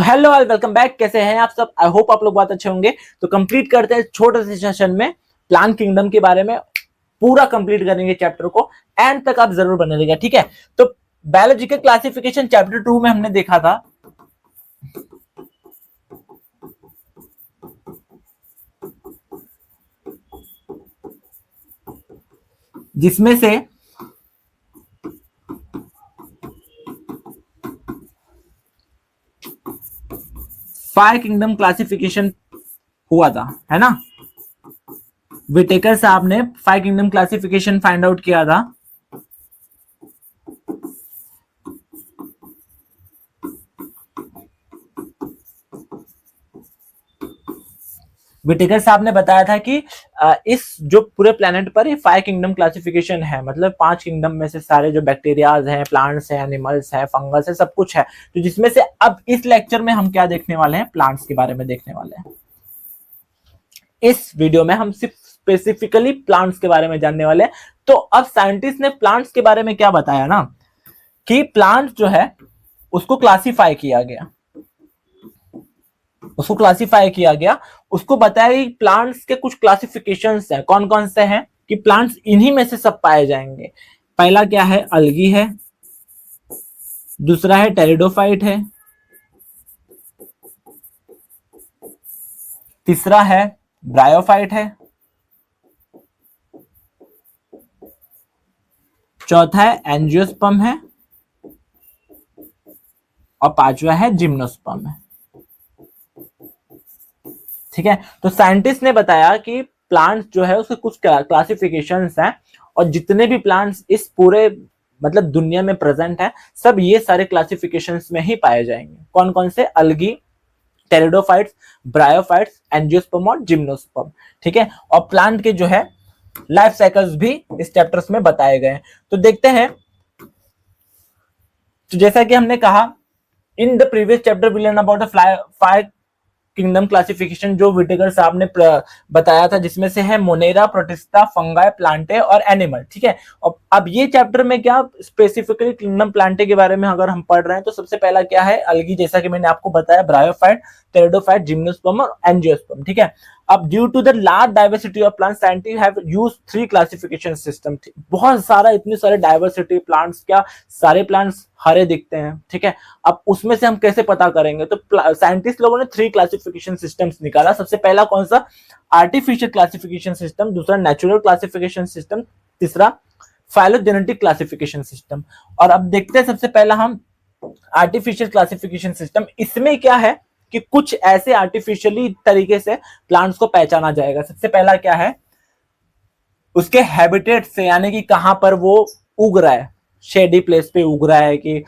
तो hello all, welcome back. कैसे हैं आप सब? आई होप आप लोग बहुत अच्छे होंगे। तो कंप्लीट करते हैं छोटे से सेशन में प्लांट किंगडम के बारे में। पूरा कंप्लीट करेंगे चैप्टर को, एंड तक आप जरूर बने रहिएगा, ठीक है। तो बायोलॉजिकल क्लासिफिकेशन चैप्टर 2 में हमने देखा था जिसमें से फाइव किंगडम क्लासिफिकेशन हुआ था, है ना। विटेकर साहब ने five kingdom classification find out किया था। विटेकर साहब ने बताया था कि इस जो पूरे प्लेनेट पर ये फाइव किंगडम क्लासिफिकेशन है, मतलब 5 किंगडम में से सारे जो बैक्टीरियाज हैं, प्लांट्स हैं, एनिमल्स हैं, फंगस है, सब कुछ है। तो जिसमें से अब इस लेक्चर में हम क्या देखने वाले हैं? प्लांट्स के बारे में देखने वाले हैं। इस वीडियो में हम सिर्फ स्पेसिफिकली प्लांट्स के बारे में जानने वाले हैं। तो अब साइंटिस्ट ने प्लांट्स के बारे में क्या बताया ना, कि प्लांट जो है उसको क्लासिफाई किया गया, उसको बताया कि प्लांट्स के कुछ क्लासिफिकेशंस हैं। कौन कौन से हैं? कि प्लांट्स इन्हीं में से सब पाए जाएंगे। पहला क्या है? अलगी है। दूसरा है टेरिडोफाइट है। तीसरा है ब्रायोफाइट है। चौथा है एंजियोस्पर्म है। और पांचवा है जिम्नोस्पर्म है। ठीक है। तो साइंटिस्ट ने बताया कि प्लांट्स जो है उसके कुछ क्लासिफिकेशंस हैं, और जितने भी प्लांट्स इस पूरे मतलब दुनिया में प्रेजेंट है, सब ये सारे क्लासिफिकेशंस में ही पाए जाएंगे। कौन कौन से? अलगी, टेरिडोफाइट्स, ब्रायोफाइट्स, एंजियोस्पर्म और जिम्नोस्पर्म। ठीक है। और प्लांट के जो है लाइफ साइकिल्स भी इस चैप्टर्स में बताए गए हैं। तो देखते हैं। तो जैसा कि हमने कहा, in the previous chapter we learn about the five kingdom classification जो विटेकर साहब ने बताया था, जिसमें से है मोनेरा, प्रोटिस्टा, फंगाई, प्लांटे और एनिमल। ठीक है। और अब ये चैप्टर में क्या स्पेसिफिकली किंगडम प्लांटे के बारे में अगर हम पढ़ रहे हैं, तो सबसे पहला क्या है? अलगी, जैसा कि मैंने आपको बताया, ब्रायोफाइट, टेरिडोफाइट, जिम्नोस्पर्म और एंजियोस्पर्म। ठीक है। अब due to the large diversity of plants, scientist have used 3 classification system. बहुत सारा, इतनी सारे डाइवर्सिटी प्लांट्स, क्या सारे प्लांट्स हरे दिखते हैं? ठीक है। अब उसमें से हम कैसे पता करेंगे? तो साइंटिस्ट लोगों ने 3 क्लासिफिकेशन सिस्टम्स निकाला। सबसे पहला कौन सा? Artificial classification system. दूसरा नेचुरल क्लासिफिकेशन सिस्टम। तीसरा फाइलोजेनेटिक क्लासिफिकेशन सिस्टम। और अब देखते हैं सबसे पहला हम आर्टिफिशियल क्लासिफिकेशन सिस्टम। इसमें क्या है कि कुछ ऐसे आर्टिफिशियली तरीके से प्लांट्स को पहचाना जाएगा। सबसे पहला क्या है? उसके हैबिटेट से, यानी कि कहां पर वो उग रहा है, शेडी प्लेस पे उग रहा है कि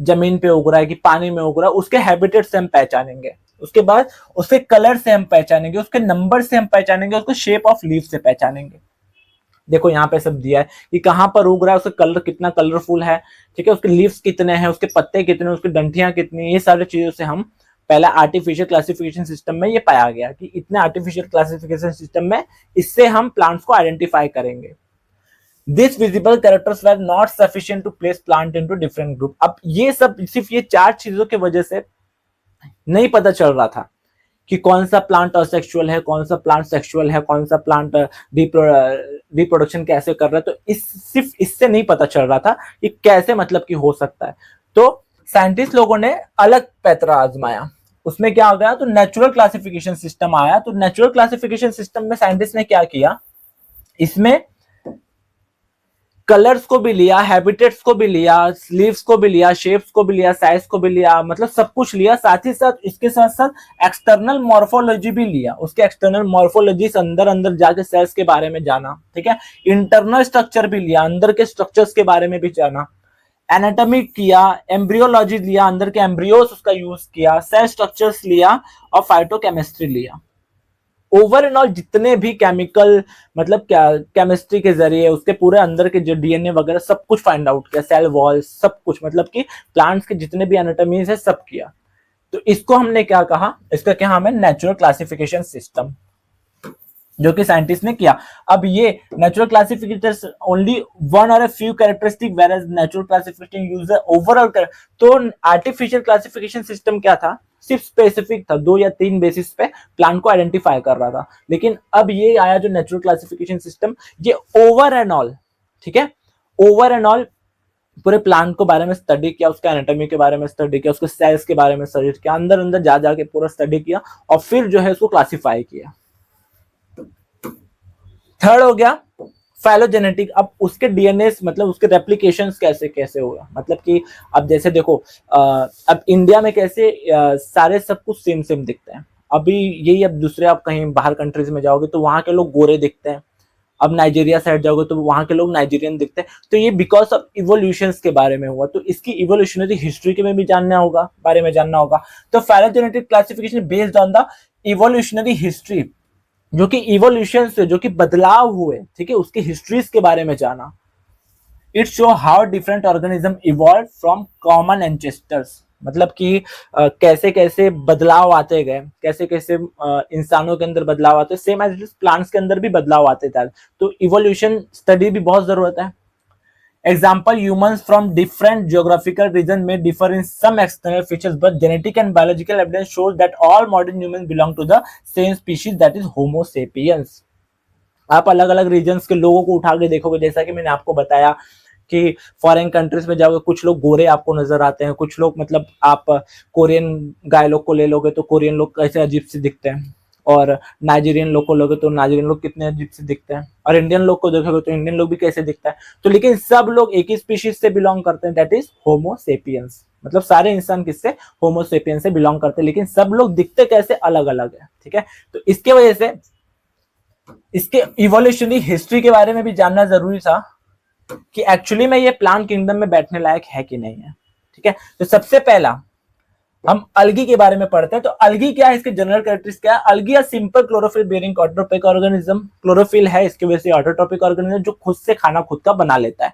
जमीन पे उग रहा है कि पानी में उग रहा है, उसके हैबिटेट से हम पहचानेंगे। उसके बाद उसके कलर से हम पहचानेंगे, उसके नंबर से हम पहचानेंगे, उसको शेप ऑफ लीफ से पहचानेंगे। देखो यहाँ पे सब दिया है कि कहां पर उग रहा है, उसका कलर कितना कलरफुल है, ठीक है, उसके लीव्स कितने हैं, उसके पत्ते कितने, उसकी डंठियां कितनी, ये सारी चीजों से हम पहला आर्टिफिशियल क्लासिफिकेशन सिस्टम में ये पाया गया कि इतने आर्टिफिशियल क्लासिफिकेशन सिस्टम में इससे हम प्लांट्स को आइडेंटिफाई करेंगे। This visible characters were not sufficient to place plant into different group. अब ये सब सिर्फ ये 4 चीजों की वजह से नहीं पता चल रहा था कि कौन सा प्लांट असेक्सुअल है, कौन सा प्लांट सेक्सुअल है, कौन सा प्लांट रिप्रोडक्शन कैसे कर रहा है। तो सिर्फ इससे नहीं पता चल रहा था कि कैसे मतलब कि हो सकता है। तो साइंटिस्ट लोगों ने अलग पैतरा आजमाया। उसमें क्या हो गया? तो नेचुरल क्लासिफिकेशन सिस्टम आया। तो नेचुरल क्लासिफिकेशन सिस्टम में साइंटिस्ट ने क्या किया? इसमें कलर्स को भी लिया, हैबिटेट्स को भी लिया, लीव्स को भी लिया, शेप्स को भी लिया, साइज को भी लिया, मतलब सब कुछ लिया। साथ ही साथ इसके साथ साथ एक्सटर्नल मॉर्फोलॉजी भी लिया। उसके एक्सटर्नल मॉर्फोलॉजी से अंदर अंदर जाके सेल्स के बारे में जाना। ठीक है। इंटरनल स्ट्रक्चर भी लिया, अंदर के स्ट्रक्चर्स के बारे में भी जाना। एनाटॉमी किया, एम्ब्रियोलॉजी लिया, अंदर के एम्ब्रियोस उसका यूज किया, सेल स्ट्रक्चर्स लिया और फाइटोकेमिस्ट्री लिया। ओवर एंड ऑल जितने भी केमिकल, मतलब क्या केमिस्ट्री के जरिए उसके पूरे अंदर के जो डीएनए वगैरह सब कुछ फाइंड आउट किया, सेल वॉल सब कुछ, मतलब कि प्लांट्स के जितने भी एनाटॉमीज है सब किया। तो इसको हमने क्या कहा? इसका क्या हमें नेचुरल क्लासिफिकेशन सिस्टम। जो कि साइंटिस्ट ने किया। अब ये नेचुरल क्लासिफिकेटर्स ओनली वन और a few characteristic where natural classification use overall. तो आर्टिफिशियल क्लासिफिकेशन सिस्टम क्या था, सिर्फ स्पेसिफिक था, 2 या 3 बेसिस पे प्लांट को आइडेंटिफाई कर रहा था। लेकिन अब ये आया जो नेचुरल क्लासिफिकेशन सिस्टम, ये ओवर एंड ऑल, ठीक है, ओवर एंड ऑल पूरे प्लांट को बारे में स्टडी किया, उसके एनाटॉमी के बारे में स्टडी किया, उसके सेल्स के बारे में स्टडी किया, अंदर अंदर जा जाके पूरा स्टडी किया और फिर जो है उसको क्लासिफाई किया। थर्ड हो गया फाइलोजेनेटिक। अब उसके डीएनए मतलब उसके रेप्लिकेशंस कैसे कैसे होगा, मतलब कि अब जैसे देखो अब इंडिया में कैसे सारे सब कुछ सेम सेम दिखते हैं, अभी यही अब दूसरे आप कहीं बाहर कंट्रीज में जाओगे तो वहां के लोग गोरे दिखते हैं, अब नाइजीरिया साइड जाओगे तो वहां के लोग नाइजीरियन दिखते हैं। तो ये बिकॉज ऑफ इवोल्यूशन के बारे में हुआ, तो इसकी इवोल्यूशनरी हिस्ट्री के में भी जानना होगा, बारे में जानना होगा। तो phylogenetic classification based on the evolutionary history, जो कि इवोल्यूशन से जो कि बदलाव हुए, ठीक है, उसकी हिस्ट्रीज के बारे में जाना। It show how different organism evolve from common ancestors, मतलब कि कैसे कैसे बदलाव आते गए, कैसे कैसे इंसानों के अंदर बदलाव आते, सेम एज प्लांट्स के अंदर भी बदलाव आते थे। तो इवोल्यूशन स्टडी भी बहुत जरूरत है। Example, humans from different geographical regions may differ in some external features, but genetic and biological evidence shows that all modern humans belong to the same species, that is Homo sapiens. आप अलग अलग regions के लोगों को उठा के देखोगे, जैसा कि मैंने आपको बताया कि फॉरेन कंट्रीज में जाओगे कुछ लोग गोरे आपको नजर आते हैं, कुछ लोग मतलब आप कोरियन गाय लोग को ले लोगे तो कोरियन लोग कैसे अजीब से दिखते हैं, और नाइजीरियन लोग को लोगे तो नाइजीरियन लोग कितने अजीब से दिखते हैं, और इंडियन लोग को देखोगे तो इंडियन लोग भी कैसे दिखता है। तो लेकिन सब लोग एक ही स्पीशीज से बिलोंग करते हैं, दैट इज होमो सेपियंस। मतलब सारे इंसान किससे, होमो सेपियंस से बिलोंग करते हैं, लेकिन सब लोग दिखते कैसे, अलग अलग है, ठीक है। तो इसके वजह से इसके इवोल्यूशनरी हिस्ट्री के बारे में भी जानना जरूरी था कि एक्चुअली में ये प्लांट किंगडम में बैठने लायक है कि नहीं है, ठीक है। तो सबसे पहला हम अलगी के बारे में पढ़ते हैं। तो अलगी क्या है, इसके जनरल कैरेक्टरिस्टिक्स क्या है। अलगी या simple chlorophyll bearing autotrophic organism, chlorophyll है इसके वजह से ऑटोट्रोपिक ऑर्गेनिज्म, जो खुद से खाना खुद का बना लेता है।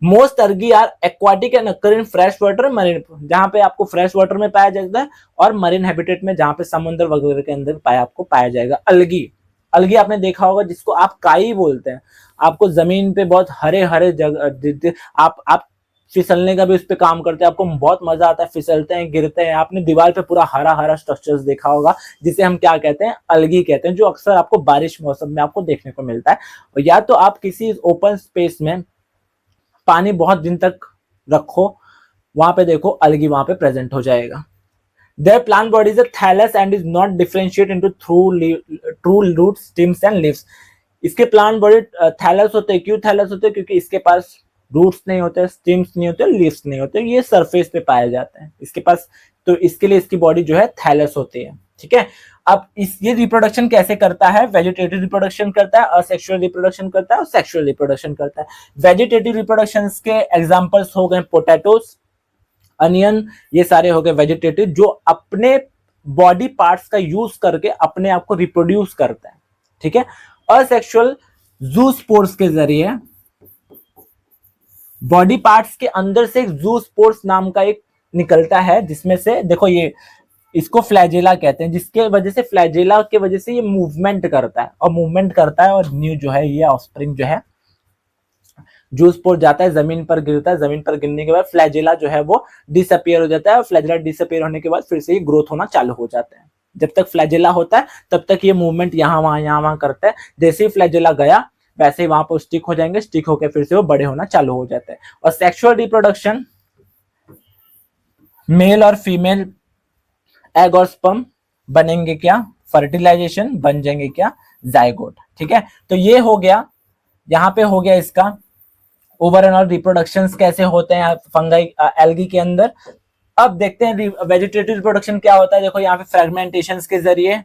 Most algae are aquatic and occur in fresh water, marine, जहां पे आपको फ्रेश वाटर में पाया जाता है, और मरीन हैबिटेट में जहां पे समुद्र वगैरह के अंदर आपको पाया जाएगा अलगी। अलगी आपने देखा होगा जिसको आप काई बोलते हैं, आपको जमीन पे बहुत हरे हरे जगह, आप फिसलने का भी उस पर काम करते हैं, आपको बहुत मजा आता है, फिसलते हैं, गिरते हैं। आपने दीवार पे पूरा हरा हरा स्ट्रक्चर्स देखा होगा, जिसे हम क्या कहते हैं, अलगी कहते हैं, जो अक्सर आपको बारिश मौसम में आपको देखने को मिलता है। और या तो आप किसी ओपन स्पेस में पानी बहुत दिन तक रखो, वहां पे देखो अलगी वहां पे प्रेजेंट हो जाएगा। Their plant body is a thallus and is not differentiated into true roots, stems and leaves. इसके प्लांट बॉडी थैलस होते हैं। क्यों थैलस होते हैं? क्योंकि इसके पास रूट्स नहीं होते, स्टेम्स नहीं होते, लीव्स नहीं होते, ये सरफेस पे पाए जाते हैं इसके पास। तो इसके लिए इसकी बॉडी जो है थैलस होती है, ठीक है। अब ये रिप्रोडक्शन कैसे करता है? वेजिटेटिव रिप्रोडक्शन करता है, असेक्सुअल रिप्रोडक्शन करता है और सेक्सुअल रिप्रोडक्शन करता है। वेजिटेटिव रिप्रोडक्शन के एग्जाम्पल्स हो गए पोटैटोस, अनियन, ये सारे हो गए वेजिटेटिव, जो अपने बॉडी पार्ट्स का यूज करके अपने आप को रिप्रोड्यूस करते हैं, ठीक है। असेक्सुअल जूस्पोर्स के जरिए बॉडी पार्ट्स के अंदर से एक जूस्पोर्स नाम का एक निकलता है, जिसमें से देखो ये इसको फ्लैजेला कहते हैं, जिसके वजह से फ्लैजेला के वजह से ये मूवमेंट करता है, और मूवमेंट करता है और न्यू जो है ये ऑफस्प्रिंग जो है जूस्पोर जाता है, जमीन पर गिरता है, जमीन पर गिरने के बाद फ्लैजेला जो है वो डिसअपियर हो जाता है, और फ्लैजेला डिसअपियर होने के बाद फिर से ये ग्रोथ होना चालू हो जाता है। जब तक फ्लैजेला होता है तब तक ये मूवमेंट यहाँ वहां करता है। जैसे ही फ्लैजेला गया वैसे ही वहां पर स्टिक हो जाएंगे, स्टिक होकर फिर से वो बड़े होना चालू हो जाते हैं। और सेक्सुअल रिप्रोडक्शन, मेल और फीमेल एग और स्पर्म बनेंगे क्या, फर्टिलाइजेशन, बन जाएंगे क्या, जाइगोट, ठीक है। तो ये हो गया, यहाँ पे हो गया इसका ओवर एंड ऑल रिप्रोडक्शंस कैसे होते हैं फंगाई एल्गी के अंदर। अब देखते हैं वेजिटेटिव रिप्रोडक्शन क्या होता है। देखो यहाँ पे फ्रेगमेंटेशन के जरिए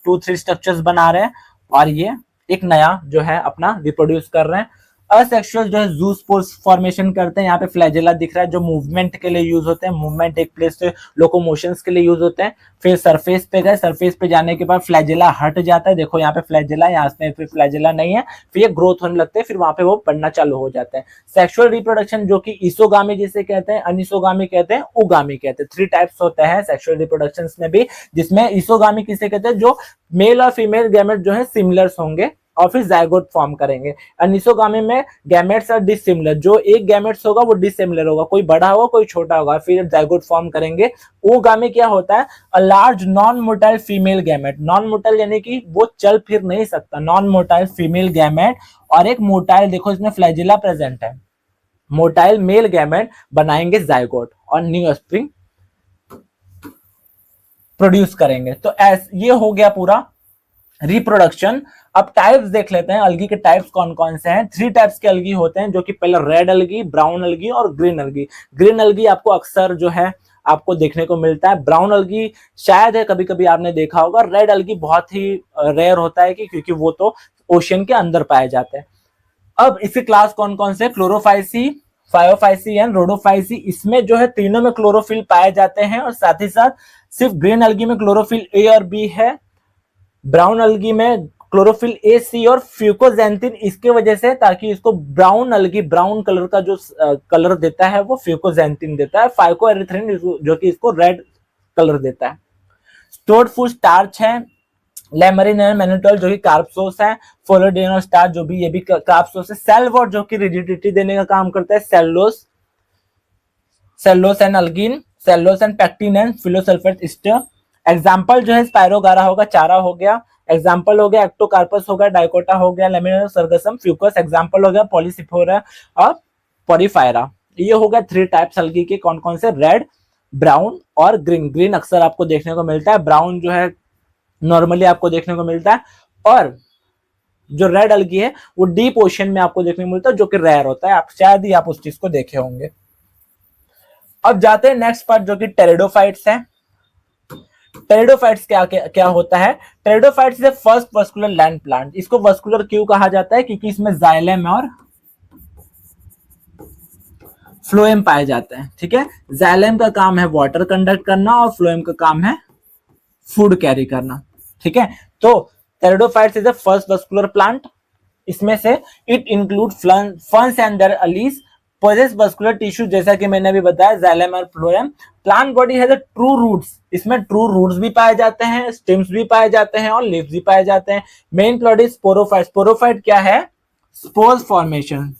2-3 स्ट्रक्चर्स बना रहे हैं, और ये एक नया जो है अपना रिप्रोड्यूस कर रहे हैं। असेक्सुअल जो है जूस्पोर्स फॉर्मेशन करते हैं। यहाँ पे फ्लैजेला दिख रहा है जो मूवमेंट के लिए यूज होते हैं, मूवमेंट एक प्लेस से लोकोमोशंस के लिए यूज होते हैं। फिर सरफेस पे गए, सरफेस पे जाने के बाद फ्लैजेला हट जाता है, देखो यहाँ पे फ्लैजेला, यहाँ से फिर फ्लैजेला नहीं है, फिर ये ग्रोथ होने लगते हैं, फिर वहां पे वो बढ़ना चालू हो जाता है। सेक्सुअल रिप्रोडक्शन जो कि इसोगामी जिसे कहते हैं, अनिसोगामी कहते हैं, उगामी कहते हैं। 3 टाइप्स होते हैं सेक्सुअल रिप्रोडक्शन में भी, जिसमें इसोगामी किसे कहते हैं, जो मेल और फीमेल गैमेट जो है सिमिलर्स होंगे, और फिर जायगोट फॉर्म करेंगे। अनिसोगामी में गैमेट्स आर डिसिमिलर, जो एक गैमेट्स होगा वो डिसिमिलर होगा, कोई बड़ा होगा कोई छोटा होगा, फिर जायगोट फॉर्म करेंगे। ओगामी क्या होता है, a large non motile female gamete, non motile यानी कि वो चल फिर नहीं सकता, नॉन मोटाइल फीमेल गैमेट, और एक मोटाइल, देखो इसमें फ्लैजिला प्रेजेंट है, मोटाइल मेल गैमेट बनाएंगे जायगोट और न्यू ऑफस्प्रिंग प्रोड्यूस करेंगे। तो ये हो गया पूरा रिप्रोडक्शन। अब टाइप्स देख लेते हैं, अलगी के टाइप्स कौन कौन से हैं। 3 टाइप्स के अलगी होते हैं, जो कि पहले रेड अलगी, ब्राउन अलगी और ग्रीन अलगी। ग्रीन अलगी आपको अक्सर जो है आपको देखने को मिलता है, ब्राउन अलगी शायद है कभी कभी आपने देखा होगा, रेड अलगी बहुत ही रेयर होता है कि क्योंकि वो तो ओशियन के अंदर पाए जाते हैं। अब इसके क्लास कौन कौन से, क्लोरोफाइसी, फायोफाइसी एंड रोडोफाइसी, इसमें जो है तीनों में क्लोरोफिल पाए जाते हैं, और साथ ही साथ सिर्फ ग्रीन अलगी में क्लोरोफिल ए और बी है, ब्राउन अलगी में क्लोरोफिल ए, सी और फ्यूकोजेंथिन, इसके वजह से ताकि इसको ब्राउन अलगी, ब्राउन कलर का जो कलर देता है वो फ्यूकोजेंथिन देता है, फाइकोएरिथ्रिन जो कि इसको रेड कलर देता है। स्टोर्ड फूड स्टार्च है, लेमरिन एंड मैनिटोल जो कि कार्बसोस है, फोलोडेनोल स्टार्च जो भी ये भी कार्बसोस है, सेलवोट जो कि रिजिडिटी देने का काम करता है, cellulose, cellulose and algin, cellulose and pectin and polysulphate ester. Example जो है स्पायरोगारा होगा, चारा हो गया, एग्जांपल हो गया एक्टोकार्पस हो गया, डाइकोटा हो गया, लेमिनर सर्गसम, फ्यूकस, एग्जांपल हो गया पॉलीसिफोरा और पोरीफायरा। ये हो गया 3 टाइप्स अलगी के, कौन कौन से, रेड, ब्राउन और ग्रीन। ग्रीन अक्सर आपको देखने को मिलता है, ब्राउन जो है नॉर्मली आपको देखने को मिलता है, और जो रेड अलगी है वो डीप ओशन में आपको देखने को मिलता है, जो कि रेयर होता है, आप शायद ही आप उस चीज को देखे होंगे। अब जाते हैं नेक्स्ट पार्ट जो कि टेरिडोफाइट्स है। टेरिडोफाइट्स क्या होता है, pteridophytes is first vascular land plant. इसको वस्कुलर क्यों कहा जाता है, क्योंकि इसमें जाइलम और फ्लोएम पाए जाते हैं। ठीक है, जाइलम का काम है वाटर कंडक्ट करना और फ्लोएम का काम है फूड कैरी करना। ठीक है, तो pteridophytes is the first vascular plant. इसमें से it include ferns and their allies, possess vascular tissue, जैसा कि मैंने अभी बताया, जाइलम और phloem. Plant body has a true roots, इसमें ट्रू रूट्स भी पाए जाते हैं, स्टेम्स भी पाए जाते हैं और लीव्स भी पाए जाते हैं। Main plot is sporophyte. Sporophyte क्या है, स्पोर्स फॉर्मेशन,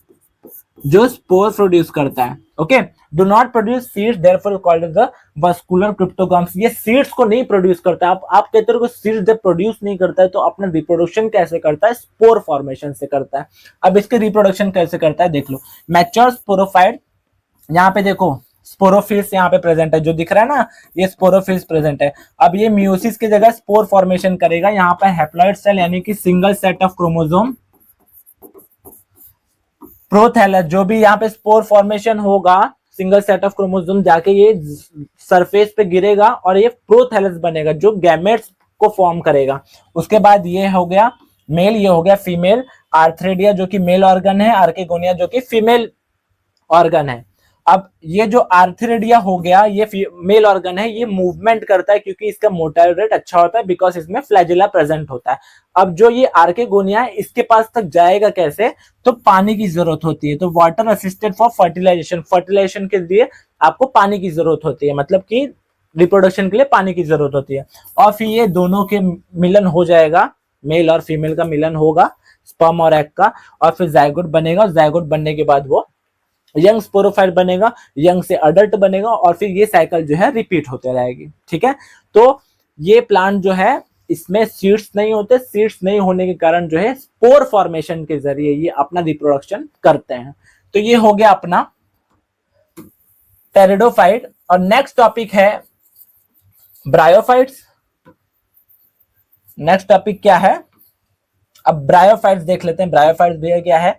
जो स्पोर प्रोड्यूस करता है। Okay, do not produce seeds, therefore called the vascular cryptogams. ये सीड्स को नहीं प्रोड्यूस करता। आप कहते हो सीड्स जब प्रोड्यूस नहीं करता है तो अपना रिप्रोडक्शन कैसे करता है, स्पोर फॉर्मेशन से करता है। अब इसके रिप्रोडक्शन कैसे करता है देख लो। मैच्योर स्पोरोफाइट, यहाँ पे देखो स्पोरोफिल्स यहाँ पे प्रेजेंट है, जो दिख रहा है ना, ये स्पोरोफिल्स प्रेजेंट है। अब ये मियोसिस की जगह स्पोर फॉर्मेशन करेगा। यहाँ पे हैप्लॉइड सेल यानी कि single set of chromosome, prothallus, जो भी यहाँ पे स्पोर फॉर्मेशन होगा, सिंगल सेट ऑफ क्रोमोसोम जाके ये सरफेस पे गिरेगा और ये प्रोथैलस बनेगा जो गैमेट्स को फॉर्म करेगा। उसके बाद ये हो गया मेल, ये हो गया फीमेल। आर्थ्रेडिया जो कि मेल ऑर्गन है, आर्केगोनिया जो कि फीमेल ऑर्गन है। अब ये जो आर्थ्रेडिया हो गया, ये मेल ऑर्गन है, ये मूवमेंट करता है क्योंकि इसका मोटाइल रेट अच्छा होता है, बिकॉज इसमें फ्लैजिला प्रेजेंट होता है। अब जो ये आर्केगोनिया है, इसके पास तक जाएगा कैसे, तो पानी की जरूरत होती है। तो water assisted for fertilization, fertilization के लिए आपको पानी की जरूरत होती है, मतलब कि रिप्रोडक्शन के लिए पानी की जरूरत होती है। और फिर ये दोनों के मिलन हो जाएगा, मेल और फीमेल का मिलन होगा, स्पर्म और एग का, और फिर जायगोट बनेगा। जायगोट बनने के बाद वो यंग स्पोरोफाइट बनेगा, यंग से अडल्ट बनेगा, और फिर ये साइकिल जो है रिपीट होते रहेगी। ठीक है, तो ये प्लांट जो है इसमें सीड्स नहीं होते, सीड्स नहीं होने के कारण जो है स्पोर फॉर्मेशन के जरिए ये अपना रिप्रोडक्शन करते हैं। तो ये हो गया अपना टेरिडोफाइट। और नेक्स्ट टॉपिक है ब्रायोफाइट्स। नेक्स्ट टॉपिक क्या है, अब ब्रायोफाइट्स देख लेते हैं। ब्रायोफाइट्स भी क्या है,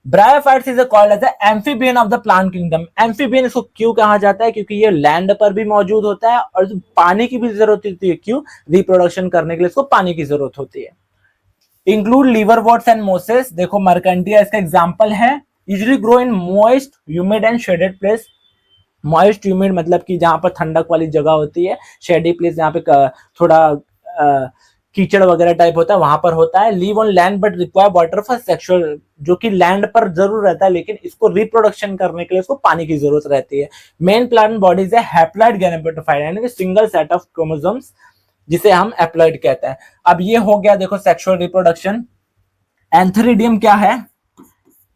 bryophytes is called as amphibian of the plant kingdom. Amphibian इसको क्यों कहा जाता है, क्योंकि ये लैंड पर भी मौजूद होता है और पानी की भी जरूरत होती है। क्यों, रिप्रोडक्शन करने के लिए इसको पानी की जरूरत होती है। इंक्लूड लीवरवॉर्ट्स एंड मोसेस, देखो मर्केंटिया इसका एग्जांपल है। Usually grow in moist humid and shaded place. Moist humid मतलब कि जहां पर ठंडक वाली जगह होती है, शेडी प्लेस जहाँ पे थोड़ा कीचड़ वगैरह टाइप होता है, वहां पर होता है। Leave on land but require water for sexual, जो कि लैंड पर जरूर रहता है लेकिन इसको रिप्रोडक्शन करने के लिए इसको पानी की जरूरत रहती है। मेन प्लांट बॉडीज है हैप्लॉइड गैमेटोफाइट, यानी कि सिंगल सेट ऑफ क्रोमोसोम्स, जिसे हम हैप्लॉइड कहते हैं। अब ये हो गया देखो सेक्सुअल रिप्रोडक्शन। एंथेरिडियम क्या है?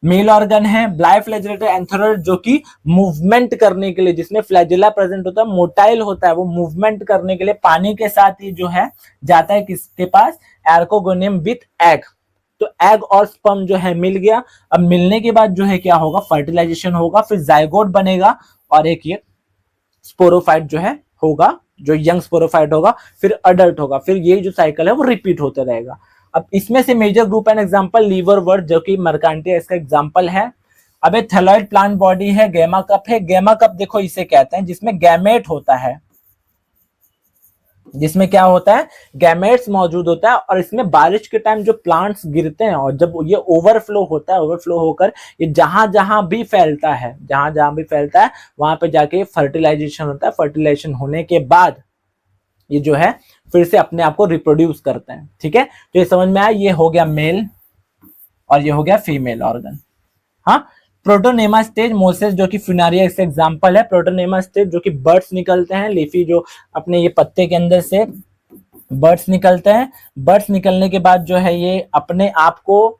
मेल ऑर्गन है। ब्लाइफ्लैजिलेटेड एंथेरोइड जो कि मूवमेंट करने के लिए, जिसमें फ्लैजिला प्रेजेंट होता है, मोटाइल होता है, वो मूवमेंट करने के लिए पानी के साथ ही जो है जाता है किसके पास? एर्कोगोनियम विथ एग। तो एग और स्पर्म जो है मिल गया। अब मिलने के बाद जो है क्या होगा? फर्टिलाइजेशन होगा, फिर जाइगोट बनेगा और एक ये स्पोरोफाइट जो है होगा, जो यंग स्पोरोफाइट होगा, फिर अडल्ट होगा, फिर ये जो साइकिल है वो रिपीट होता रहेगा। अब इसमें से मेजर ग्रुप एंड एग्जांपल लीवरवर्ट जो कि मर्कांटिया इसका एग्जांपल है। अब एक थैलॉइड प्लांट बॉडी है, गैमा कप है। गैमा कप देखो इसे कहते हैं जिसमें गैमेट होता है, जिसमें क्या होता है? गैमेट्स मौजूद होता है। और इसमें बारिश के टाइम जो प्लांट्स गिरते हैं और जब ये ओवरफ्लो होता है, ओवरफ्लो होकर ये जहां जहां भी फैलता है, जहां जहां भी फैलता है वहां पे जाके फर्टिलाइजेशन होता है। फर्टिलाइजेशन होने के बाद ये जो है फिर से अपने आप को रिप्रोड्यूस करते हैं। ठीक है, तो ये समझ में आया? ये हो गया मेल और ये हो गया फीमेल ऑर्गन। हाँ, प्रोटोनेमा स्टेज, मोसेस जो कि फिनारिया इसका एग्जांपल है। प्रोटोनेमा स्टेज जो कि बर्ड्स निकलते हैं, लीफी जो अपने ये पत्ते के अंदर से बर्ड्स निकलते हैं। बर्ड्स निकलने के बाद जो है ये अपने आप को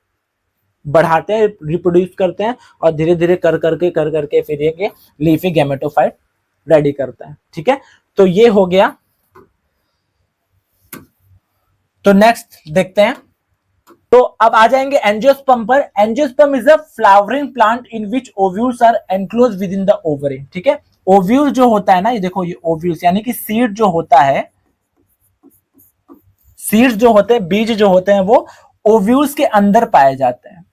बढ़ाते हैं, रिप्रोड्यूस करते हैं और धीरे धीरे कर करके फिर ये लीफी गैमेटोफाइट रेडी करता है। ठीक है, तो ये हो गया। तो नेक्स्ट देखते हैं। तो अब आ जाएंगे एंजियोस्पर्म पर। Angiosperm is a flowering plant in which ovules are enclose within the ovary. ठीक है, ओव्यूल जो होता है ना, ये देखो, ये ओव्यूल्स यानी कि सीड जो होता है, सीड्स जो होते हैं, बीज जो होते हैं, वो ओव्यूल्स के अंदर पाए जाते हैं।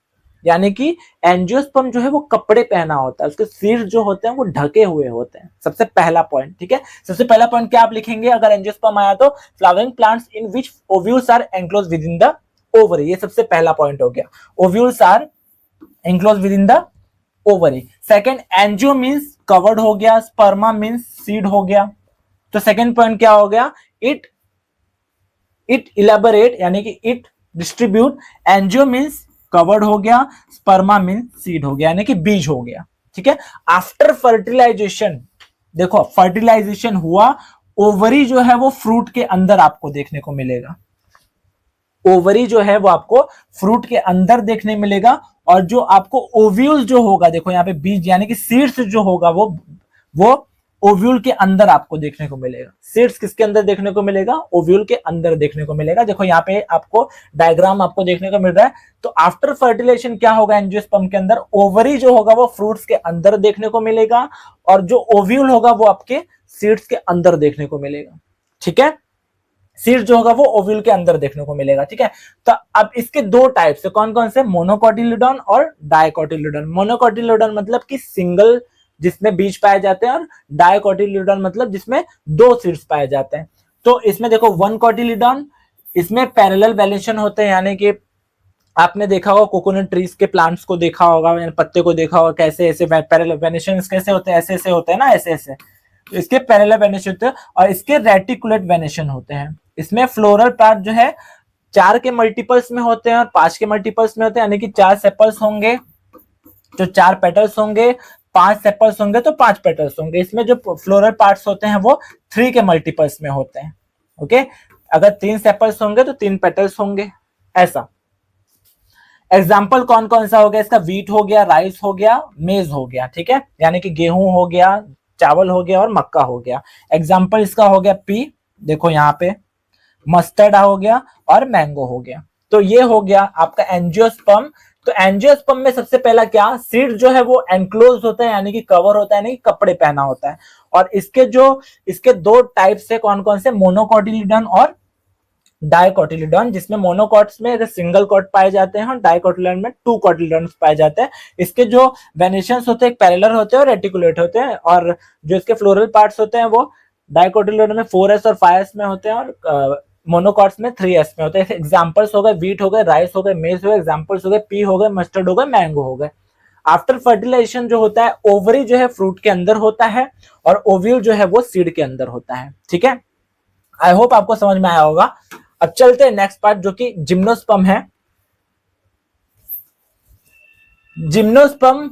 यानी कि एंजियोस्पर्म जो है वो कपड़े पहना होता है, उसके सीड्स जो होते हैं वो ढके हुए होते हैं। सबसे पहला पॉइंट। ठीक है, सबसे पहला पॉइंट क्या आप लिखेंगे अगर एंजियोस्पर्म आया तो? Flowering plants in which ovules are enclose within the ovary. ये सबसे पहला पॉइंट हो गया, ovules are enclose within the ovary. Second, angio means covered हो गया, स्पर्मा मींस सीड हो गया। तो सेकंड पॉइंट क्या हो गया? इट इलेबोरेट यानी कि it distribute. Angio means covered हो गया, स्पर्मा मींस सीड हो गया यानी कि बीज हो गया। ठीक है, आफ्टर फर्टिलाइजेशन, देखो फर्टिलाइजेशन हुआ, ओवरी जो है वो फ्रूट के अंदर आपको देखने को मिलेगा। ओवरी जो है वो आपको फ्रूट के अंदर देखने मिलेगा। और जो आपको ओव्यूल जो होगा, देखो यहाँ पे बीज यानी कि सीड्स जो होगा वो ओव्यूल के अंदर आपको देखने को मिलेगा। सीड्स किसके अंदर देखने को मिलेगा? ओव्यूल के अंदर देखने को मिलेगा। देखो यहाँ पे आपको डायग्राम आपको देखने को मिल रहा है। तो आफ्टर फर्टिलाइजेशन क्या होगा एंजियोस्पर्म के अंदर? ओवरी जो होगा वो फ्रूट्स के अंदर देखने को मिलेगा और जो ओव्यूल होगा वो आपके सीड्स के अंदर देखने को मिलेगा। ठीक है, सीड जो होगा वो ओव्यूल के अंदर देखने को मिलेगा। ठीक है, तो अब इसके दो टाइप से कौन कौन से? मोनोकोटिलिडॉन और डाइकोटिलिडॉन। मोनोकोटिलिडॉन मतलब कि सिंगल, जिसमें बीज पाए जाते हैं, और डाइकोटिलिडॉन मतलब जिसमें दो सीड्स पाए जाते हैं। तो इसमें देखो वन कोटिलिडॉन, इसमें पैरेलल वेनेशन होते हैं, यानी कि आपने देखा होगा कोकोनट ट्रीज के प्लांट्स को देखा होगा, पत्ते को देखा होगा, कैसे ऐसे पैरेलल वेनेशन कैसे होते हैं, ऐसे ऐसे होते हैं ना, ऐसे ऐसे। तो इसके पैरेलल वेनेशन होते हैं और इसके रेटिकुलेट वेनेशन होते हैं। इसमें फ्लोरल पार्ट जो है 4 के मल्टीपल्स में होते हैं और 5 के मल्टीपल्स में होते हैं, यानी कि 4 सेपल्स होंगे तो 4 पेटल्स होंगे, 5 सेपल्स होंगे तो 5 पेटल्स होंगे। इसमें जो फ्लोरल पार्ट्स होते हैं वो 3 के मल्टीपल्स में होते हैं। ओके, अगर 3 सेपल्स होंगे तो 3 पेटल्स होंगे, ऐसा। एग्जाम्पल कौन कौन सा हो गया इसका? व्हीट हो गया, राइस हो गया, मेज हो गया। ठीक है, यानी कि गेहूं हो गया, चावल हो गया और मक्का हो गया। एग्जाम्पल इसका हो गया पी, देखो यहाँ पे, मस्टर्ड हो गया और मैंगो हो गया। तो ये हो गया आपका एंजियोस्पर्म। तो एंजियोस्पर्म में सबसे पहला क्या? सीड जो है वो एनक्लोज होता है यानी कि कवर होता है, यानी कि कपड़े पहना होता है। और इसके दो टाइप से कौन कौन से? मोनोकोटिलिडॉन और डाइकोटिलिडॉन, जिसमें मोनोकॉट्स में सिंगल कॉट पाए जाते हैं और डाइकोटिलिडॉन में 2 कॉटिलिडॉन पाए जाते हैं। इसके जो वेनेशंस होते हैं पैरेलल होते हैं और रेटिकुलेट होते हैं, और जो इसके फ्लोरल पार्ट्स होते हैं वो डाइकोटिलिडॉन में 4s और 5s में होते हैं और मोनोकॉट्स में 3s में होते हैं। एग्जाम्पल्स हो गए व्हीट हो गए, राइस हो गए, मेज हो गए, एग्जाम्पल्स हो गए पी हो गए, मस्टर्ड हो गए, मैंगो हो गए। आफ्टर फर्टिलाइजेशन जो होता है, ओवरी जो है फ्रूट के अंदर होता है और ओव्यूल जो है वो सीड के अंदर होता है। ठीक है, आई होप आपको समझ में आया होगा। अब चलते हैं नेक्स्ट पार्ट जो कि जिम्नोस्पर्म है। जिम्नोस्पर्म,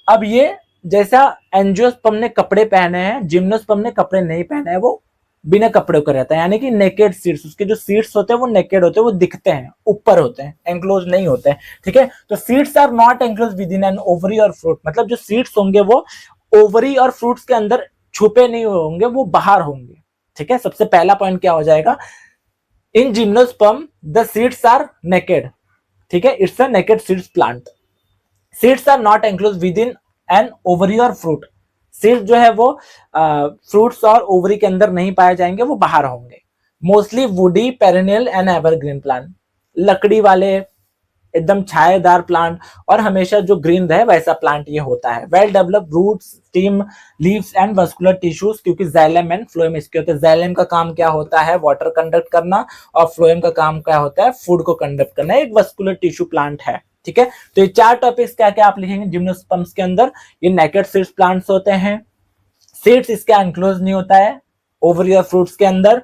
अब ये जैसा एंजियोस्पर्म ने कपड़े पहने हैं, जिम्नोस्पर्म ने कपड़े नहीं पहने हैं, वो बिना कपड़े के रहता है, यानी कि नेकेड सीड्स, उसके जो सीड्स होते हैं वो नेकेड होते हैं, वो दिखते हैं, ऊपर होते हैं, एंक्लोज नहीं होते हैं, ठीक है। तो seeds are not enclose within an ovary और फ्रूट, मतलब जो सीड्स होंगे वो ओवरी और फ्रूट्स के अंदर छुपे नहीं होंगे, वो बाहर होंगे, ठीक है। सबसे पहला पॉइंट क्या हो जाएगा, in gymnosperm the seeds are naked, ठीक है, it's a naked seeds plant. Seeds are not enclose within an ovary और फ्रूट, सीड्स जो है वो फ्रूट्स और ओवरी के अंदर नहीं पाए जाएंगे, वो बाहर होंगे। Mostly woody perennial and evergreen plant, लकड़ी वाले एकदम छायादार प्लांट और हमेशा जो ग्रीन रहे वैसा प्लांट ये होता है। Well develop roots, stem, leaves and vascular tissues, क्योंकि जाइलम एंड फ्लोएम इसके होते हैं। जाइलम का काम क्या होता है, वाटर कंडक्ट करना, और फ्लोएम का काम क्या होता है, फूड को कंडक्ट करना। एक वस्कुलर टिश्यू प्लांट है, ठीक है। तो ये चार टॉपिक्स क्या क्या आप लिखेंगे जिम्नोस्पर्म्स के अंदर, ये नेकेड सीड्स प्लांट्स होते हैं, सीड्स इसके एनक्लोज नहीं होता है ओवरी और फ्रूट्स के अंदर,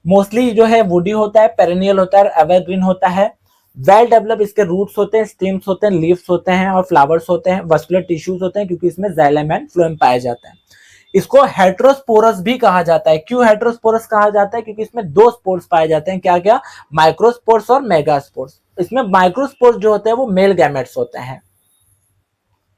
मोस्टली जो है वुडी होता है, पेरेनियल होता है, एवरग्रीन होता है। वेल डेवलप इसके रूट्स होते हैं, स्टीम्स होते हैं, लीव्स होते हैं और फ्लावर्स होते हैं, वस्कुलर टिश्यूज होते हैं, क्योंकि इसमें जाइलम एंड फ्लोएम पाए जाते हैं। इसको हेट्रोस्पोरस भी कहा जाता है। क्यों हेट्रोस्पोरस कहा जाता है, क्योंकि इसमें दो स्पोर्स पाए जाते हैं, क्या क्या, माइक्रोस्पोर्स और मेगास्पोर्स। इसमें माइक्रोस्पोर्स जो होते हैं वो मेल गैमेट्स होते हैं,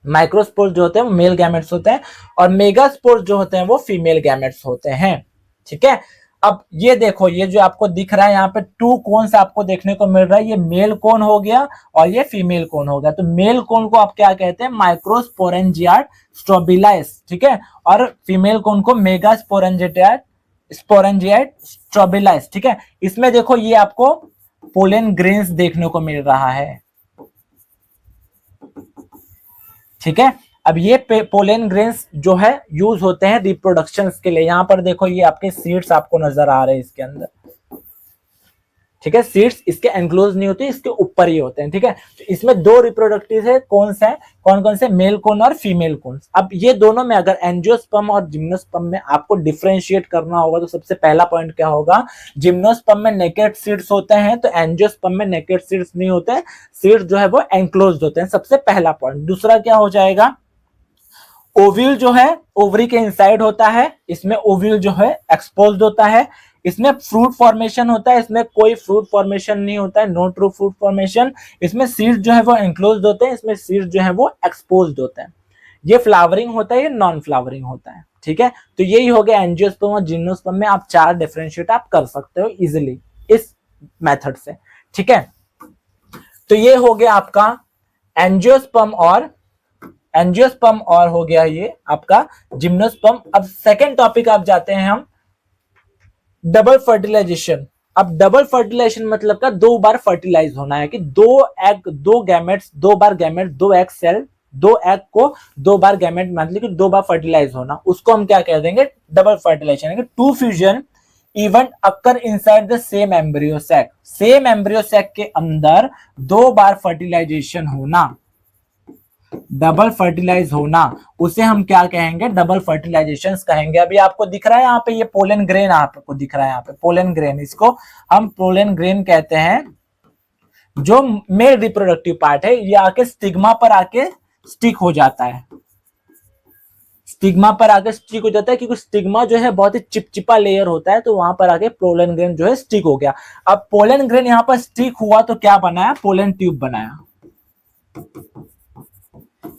माइक्रोस्पोर्स जो होते हैं वो मेल गैमेट्स होते हैं, और मेगास्पोर्स जो होते हैं वो फीमेल गैमेट्स होते हैं, ठीक है। अब ये देखो, ये जो आपको दिख रहा है यहाँ पे टू कोन्स आपको देखने को मिल रहा है, ये मेल कोन हो गया और ये फीमेल कोन हो गया। तो मेल कोन को आप क्या कहते हैं, माइक्रोस्पोरेंजियाट स्ट्रोबिलाइस, ठीक है, और फीमेल कोन को मेगास्पोरेंजियाट स्ट्रोबिलाइस, ठीक है। इसमें देखो ये आपको पोलन ग्रेन्स देखने को मिल रहा है, ठीक है। अब ये पोलन ग्रेन्स जो है यूज होते हैं रिप्रोडक्शन के लिए। यहां पर देखो ये आपके सीड्स आपको नजर आ रहे हैं इसके अंदर, ठीक है। सीड्स इसके एनक्लोज नहीं होते, इसके ऊपर ही होते हैं, ठीक है। तो इसमें दो रिप्रोडक्टिव है, कौन कौन से, मेल कोन और फीमेल कोन। अब ये दोनों में अगर एंजियोस्पर्म और जिम्नोस्पर्म में आपको डिफरेंशिएट करना होगा तो सबसे पहला पॉइंट क्या होगा, जिम्नोस्पर्म में नेकेड सीड्स होते हैं, तो एंजियोस्पर्म में नेकेड सीड्स नहीं होते, सीड्स जो है वो एनक्लोज्ड होते हैं, सबसे पहला पॉइंट। दूसरा क्या हो जाएगा, ओव्यूल जो है ओवरी के इनसाइड होता है, इसमें ओव्यूल जो है एक्सपोज्ड होता है, इसमें फ्रूट फॉर्मेशन होता है, इसमें कोई फ्रूट फॉर्मेशन नहीं होता है, नो ट्रू फ्रूट फॉर्मेशन। इसमें सीड्स जो है वो एनक्लोज्ड होते हैं, इसमें सीड्स जो है वो एक्सपोज्ड होते हैं। ये फ्लावरिंग होता है, ये नॉन फ्लावरिंग होता है, ठीक है। तो यही हो गया एंजियोस्पर्म और जिम्नोस्पर्म में आप चार डिफरेंशिएट आप कर सकते हो इजिली इस मेथड से, ठीक है। तो ये हो गया आपका एंजियोस्पर्म और हो गया ये आपका जिम्नोस्पर्म। अब सेकेंड टॉपिक आप जाते हैं हम, डबल फर्टिलाइजेशन। अब डबल फर्टिलाइजेशन मतलब का दो बार फर्टिलाइज होना है, कि दो एग, दो गैमेट्स, दो बार गैमेट, दो एग सेल, दो एग को दो बार गैमेट मतलब कि दो बार फर्टिलाइज होना, उसको हम क्या कह देंगे, double fertilization. Two fusion event occur inside the same embryo sac, same embryo sac के अंदर दो बार फर्टिलाइजेशन होना, डबल फर्टिलाइज होना, उसे हम क्या कहेंगे, डबल फर्टिलाइजेशन कहेंगे। अभी आपको दिख रहा है यहाँ पे ये पोलन ग्रेन आपको दिख रहा है यहाँ पे, पोलन ग्रेन, इसको हम पोलन ग्रेन कहते हैं, जो मेल रिप्रोडक्टिव पार्ट है, ये आके स्टिग्मा पर आके स्टिक हो जाता है, स्टिग्मा पर आके स्टिक हो जाता है, क्योंकि स्टिग्मा जो है बहुत ही चिपचिपा लेयर होता है, तो वहां पर आके पोलन ग्रेन जो है स्टिक हो गया। अब पोलन ग्रेन यहाँ पर स्टिक हुआ तो क्या बनाया, पोलन ट्यूब बनाया,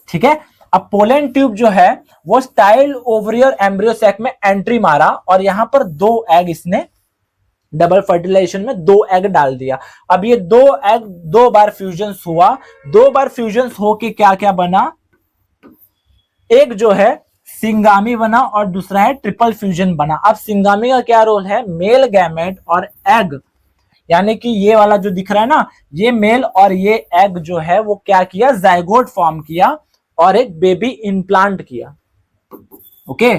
ठीक है। अब पोलन ट्यूब जो है वो स्टाइल ओवरी और एम्ब्रियो सैक में एंट्री मारा, और यहां पर दो एग इसने डबल फर्टिलाइजेशन में दो एग डाल दिया। अब ये दो एग दो बार फ्यूजन हुआ, दो बार फ्यूजन होके क्या क्या बना, एक जो है सिंगामी बना और दूसरा है ट्रिपल फ्यूजन बना। अब सिंगामी का क्या रोल है, मेल गैमेट और एग, यानी कि ये वाला जो दिख रहा है ना, ये मेल और ये एग जो है वो क्या किया, जाइगोट फॉर्म किया और एक बेबी इम्प्लांट किया, ओके,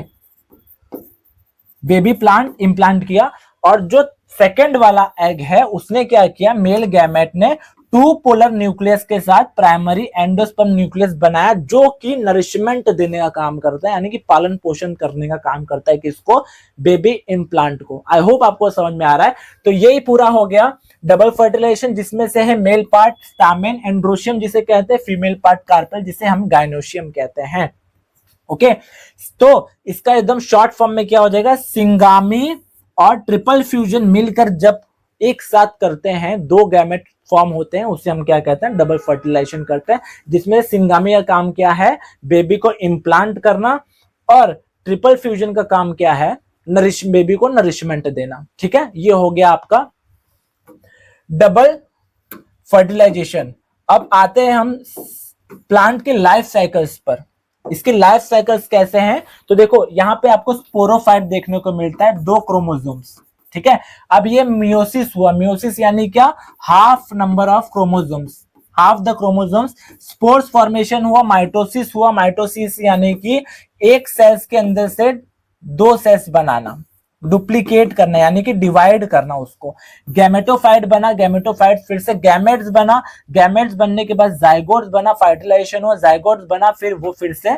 बेबी प्लांट इम्प्लांट किया। और जो सेकंड वाला एग है उसने क्या किया, मेल गैमेट ने टू पोलर न्यूक्लियस के साथ प्राइमरी एंडोस्पर्म न्यूक्लियस बनाया, जो कि नरिशमेंट देने का काम करता है, यानी कि पालन पोषण करने का काम करता है, किसको, बेबी इम्प्लांट को। आई होप आपको समझ में आ रहा है। तो यही पूरा हो गया डबल फर्टिलाइजेशन, जिसमें से है मेल पार्ट स्टामेन एंड्रोशियम जिसे कहते हैं, फीमेल पार्ट कार्पेल जिसे हम गाइनोशियम कहते हैं, ओके। तो इसका एकदम शॉर्ट फॉर्म में क्या हो जाएगा, सिंगामी और ट्रिपल फ्यूजन मिलकर जब एक साथ करते हैं, दो गैमेट फॉर्म होते हैं, उसे हम क्या कहते हैं, डबल फर्टिलाइजेशन करते हैं, जिसमें सिंगामी का काम क्या है, बेबी को इम्प्लांट करना, और ट्रिपल फ्यूजन का काम क्या है, बेबी को नरिशमेंट देना। ठीक है, ये हो गया आपका डबल फर्टिलाइजेशन। अब आते हैं हम प्लांट के लाइफ साइकिल्स पर। इसके लाइफ साइकिल्स कैसे हैं, तो देखो यहाँ पे आपको स्पोरोफाइट देखने को मिलता है, 2 क्रोमोसोम्स। ठीक है, अब ये मियोसिस हुआ, मियोसिस यानी क्या, half number of chromosomes, half the chromosomes. Spores formation हुआ, माइटोसिस हुआ, माइटोसिस यानी कि एक सेल्स के अंदर से 2 सेल्स बनाना, डुप्लीकेट करना यानी कि डिवाइड करना उसको। गैमेटोफाइट बना, गैमेटोफाइट फिर से गैमेट्स बना, गैमेट्स बनने के बाद जाइगोट्स बना, फर्टिलाइजेशन हुआ, जाइगोट्स बना, फिर वो फिर से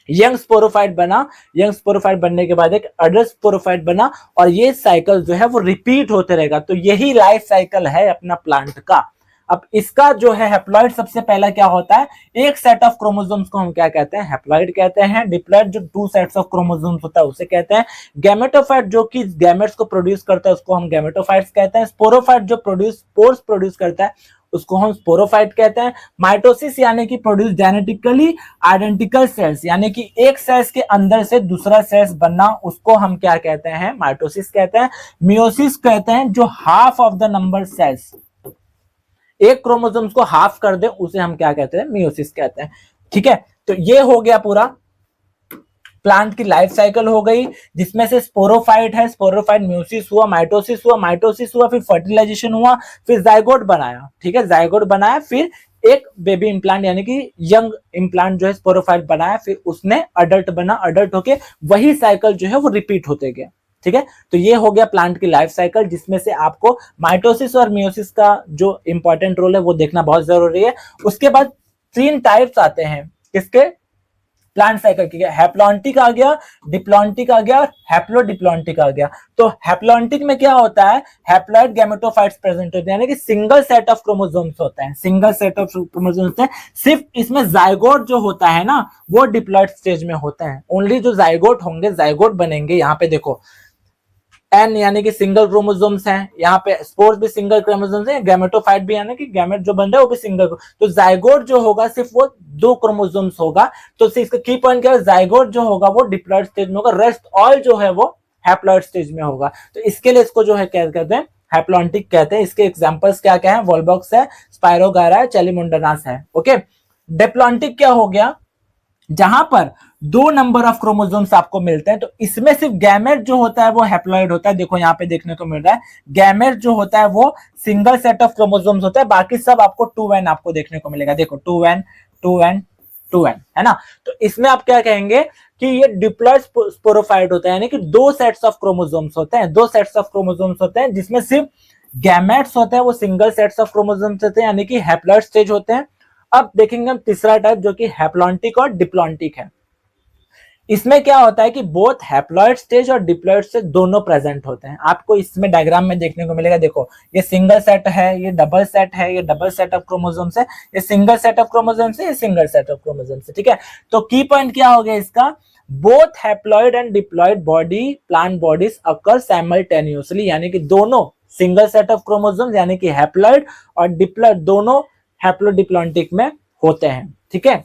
यंग स्पोरोफाइट बना, यंग स्पोरोफाइट बनने के बाद एक अडल्ट स्पोरोफाइट बना, और ये साइकिल जो है वो रिपीट होते रहेगा। तो यही लाइफ साइकिल है अपना प्लांट का। अब इसका जो है हैप्लॉइड, सबसे पहला क्या होता है, एक सेट ऑफ क्रोमोसोम्स को हम क्या कहते हैं, हैप्लॉइड कहते हैं। डिप्लॉइड जो 2 सेट्स ऑफ क्रोमोसोम्स होता है उसे कहते हैं। गैमेटोफाइट जो कि गैमेट्स को प्रोड्यूस करता है उसको हम गैमेटोफाइट्स कहते हैं। स्पोरोफाइट जो स्पोर्स प्रोड्यूस करता है उसको हम स्पोरोफाइट कहते हैं। माइटोसिस यानी कि प्रोड्यूस जेनेटिकली आइडेंटिकल सेल्स, यानी कि एक सेल्स के अंदर से दूसरा सेल्स बनना, उसको हम क्या कहते हैं, माइटोसिस कहते हैं। मियोसिस कहते हैं जो half of the number cells, एक क्रोमोसोम्स को हाफ कर दे, उसे हम क्या कहते हैं, मियोसिस कहते हैं। ठीक है, तो ये हो गया पूरा प्लांट की लाइफ साइकिल हो गई, जिसमें से स्पोरोफाइट है, स्पोरोफाइट, म्यूसिस हुआ, माइटोसिस हुआ, माइटोसिस हुआ, फिर फर्टिलाइजेशन हुआ, फिर जाइगोट बनाया। ठीक है, जाइगोट बनाया, फिर एक बेबी इम्प्लांट यानी कि यंग इम्प्लांट जो है स्पोरोफाइट बनाया, फिर उसने अडल्ट बना, अडल्ट होके वही साइकिल जो है वो रिपीट होते गए। ठीक है, तो ये हो गया प्लांट की लाइफ साइकिल, जिसमें से आपको माइटोसिस और मियोसिस का जो इंपॉर्टेंट रोल है वो देखना बहुत जरूरी है। उसके बाद 3 टाइप्स आते हैं किसके, प्लांट साइकिल की, हैप्लॉन्टिक आ गया, डिप्लॉन्टिक आ गया, और हैप्लोडिप्लॉन्टिक आ गया। तो हैप्लॉन्टिक में क्या होता है, हैप्लॉइड गैमेटोफाइट्स प्रेजेंट होते हैं, यानी कि सिंगल सेट ऑफ क्रोमोसोम्स होते हैं, सिंगल सेट ऑफ क्रोमोसोम्स होते हैं। सिर्फ इसमें जाइगोट जो होता है ना वो डिप्लॉइड स्टेज में होते हैं। ओनली जो जाइगोट होंगे, जाइगोट बनेंगे, यहाँ पे देखो एन यानी कि सिंगल क्रोमोसोम्स हैं, यहाँ पे स्पोर्स भी सिंगल क्रोमोसोम्स हैं, गैमेटोफाइट भी यानी कि गैमेट जो बन रहा है वो भी सिंगल। तो जाइगोट जो होगा सिर्फ वो 2 क्रोमोसोम्स होगा। तो इसका की पॉइंट क्या है, जाइगोट जो होगा वो डिप्लॉइड स्टेज में होगा, रेस्ट ऑल जो है वो हैप्लॉइड स्टेज में होगा। तो इसके लिए इसको जो है क्या कहते हैं, हैप्लॉन्टिक कहते हैं। इसके एग्जांपल्स क्या क्या है, वोल्बॉक्स है, स्पायरोगायरा है, चैलिमुंडानास है। ओके, डिप्लॉन्टिक क्या हो गया, जहां पर 2 नंबर ऑफ क्रोमोसोम्स आपको मिलते हैं। तो इसमें सिर्फ गैमेट जो होता है वो हैप्लॉइड होता है। देखो यहाँ पे देखने को मिल रहा है, गैमेट जो होता है वो सिंगल सेट ऑफ क्रोमोसोम्स होता है, बाकी सब आपको 2n आपको देखने को मिलेगा। देखो 2n 2n 2n, है ना। तो इसमें आप क्या कहेंगे कि ये डिप्लॉइड स्पोरोफाइट होता है, यानी कि 2 सेट्स ऑफ क्रोमोसोम्स होते हैं, 2 सेट्स ऑफ क्रोमोसोम्स होते हैं, जिसमें सिर्फ गैमेट्स होते हैं वो सिंगल सेट्स ऑफ क्रोमोसोम्स होते हैं, यानी कि हैप्लॉइड स्टेज होते हैं। अब देखेंगे हम तीसरा टाइप जो कि हैप्लॉन्टिक और डिप्लॉन्टिक है। इसमें क्या होता है कि बोथ हैप्लॉइड स्टेज और डिप्लॉइड स्टेज दोनों प्रेजेंट होते हैं। आपको इसमें डायग्राम में देखने को मिलेगा, देखो ये सिंगल सेट है, ये डबल सेट है, ये डबल सेट ऑफ क्रोमोसोम्स है, ये सिंगल सेट ऑफ क्रोमोसोम्स है, ये सिंगल सेट ऑफ क्रोमोसोम्स है। ठीक है, तो की पॉइंट क्या हो गया इसका, both haploid and diploid body, plant bodies occur simultaneously, यानी कि दोनों सिंगल सेट ऑफ क्रोमोसोम्स यानी कि हैप्लॉइड और डिप्लॉइड दोनों हैप्लोडिप्लॉन्टिक में होते हैं। ठीक है,